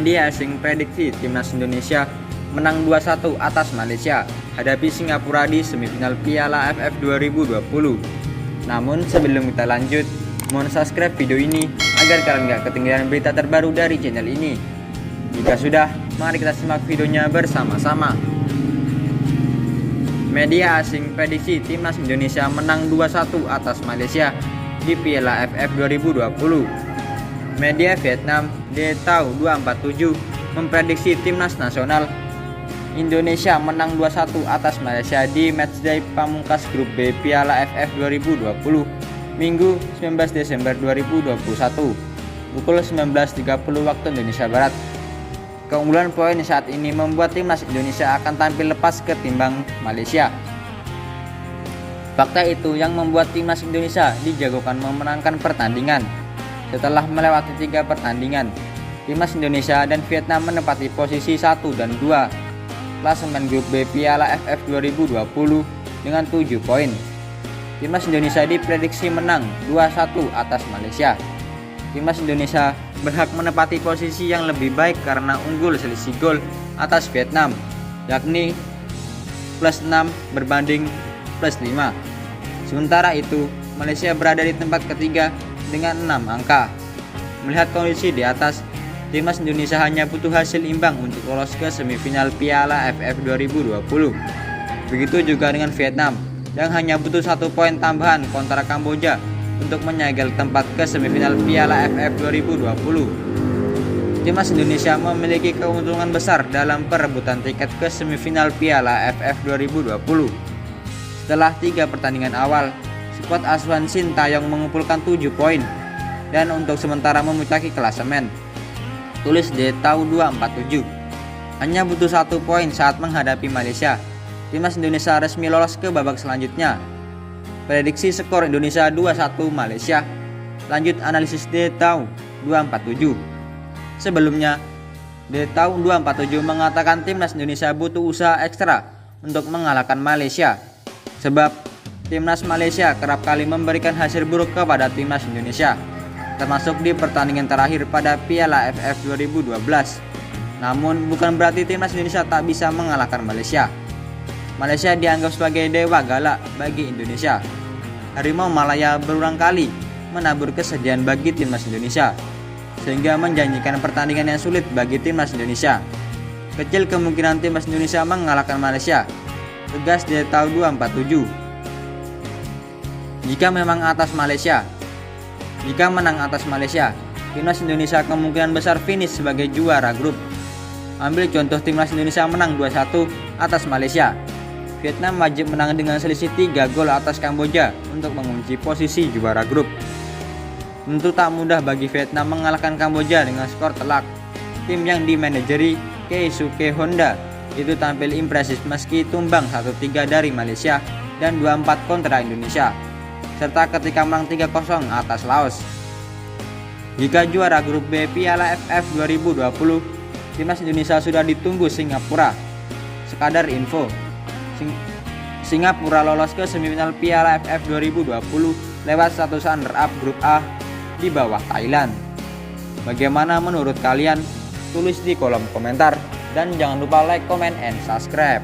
Media asing prediksi timnas Indonesia menang 2-1 atas Malaysia hadapi Singapura di semifinal Piala AFF 2020. Namun sebelum kita lanjut, mohon subscribe video ini agar kalian gak ketinggalan berita terbaru dari channel ini. Jika sudah, mari kita simak videonya bersama-sama. Media asing prediksi timnas Indonesia menang 2-1 atas Malaysia di Piala AFF 2020. Media Vietnam Detau 247 memprediksi timnas nasional Indonesia menang 2-1 atas Malaysia di matchday pamungkas grup B Piala AFF 2020 Minggu 19 Desember 2021 pukul 19.30 waktu Indonesia Barat. Keunggulan poin saat ini membuat timnas Indonesia akan tampil lepas ketimbang Malaysia. Fakta itu yang membuat timnas Indonesia dijagokan memenangkan pertandingan. Setelah melewati 3 pertandingan, timnas Indonesia dan Vietnam menempati posisi 1 dan 2 klasemen grup B Piala AFF 2020 dengan 7 poin. Timnas Indonesia diprediksi menang 2-1 atas Malaysia. Timnas Indonesia berhak menempati posisi yang lebih baik karena unggul selisih gol atas Vietnam, yakni +6 berbanding +5. Sementara itu, Malaysia berada di tempat ketiga dengan 6 angka. Melihat kondisi di atas, timnas Indonesia hanya butuh hasil imbang untuk lolos ke semifinal Piala AFF 2020. Begitu juga dengan Vietnam yang hanya butuh 1 poin tambahan kontra Kamboja untuk menyegel tempat ke semifinal Piala AFF 2020. Timnas Indonesia memiliki keuntungan besar dalam perebutan tiket ke semifinal Piala AFF 2020. Setelah 3 pertandingan awal, skuad asuhan Shin Taeyong mengumpulkan 7 poin dan untuk sementara memuncaki klasemen. Tulis Detau 247. Hanya butuh 1 poin saat menghadapi Malaysia. Timnas Indonesia resmi lolos ke babak selanjutnya. Prediksi skor Indonesia 2-1 Malaysia. Lanjut analisis Detau 247. Sebelumnya, Detau 247 mengatakan timnas Indonesia butuh usaha ekstra untuk mengalahkan Malaysia. Sebab timnas Malaysia kerap kali memberikan hasil buruk kepada timnas Indonesia, termasuk di pertandingan terakhir pada Piala AFF 2012. Namun bukan berarti timnas Indonesia tak bisa mengalahkan Malaysia. Malaysia dianggap sebagai dewa galak bagi Indonesia. Harimau Malaya berulang kali menabur kesedihan bagi timnas Indonesia, sehingga menjanjikan pertandingan yang sulit bagi timnas Indonesia. Kecil kemungkinan timnas Indonesia mengalahkan Malaysia, tegas Detau 247. Jika menang atas Malaysia, timnas Indonesia kemungkinan besar finish sebagai juara grup. Ambil contoh timnas Indonesia menang 2-1 atas Malaysia. Vietnam wajib menang dengan selisih 3 gol atas Kamboja untuk mengunci posisi juara grup. Tentu tak mudah bagi Vietnam mengalahkan Kamboja dengan skor telak. Tim yang dimanajeri Keisuke Honda itu tampil impresif meski tumbang 1-3 dari Malaysia dan 2-4 kontra Indonesia, serta ketika menang 3-0 atas Laos. Jika juara grup B Piala AFF 2020, timnas Indonesia sudah ditunggu Singapura. Sekadar info, Singapura lolos ke semifinal Piala AFF 2020 lewat status runner-up grup A di bawah Thailand. Bagaimana menurut kalian? Tulis di kolom komentar dan jangan lupa like, comment, and subscribe.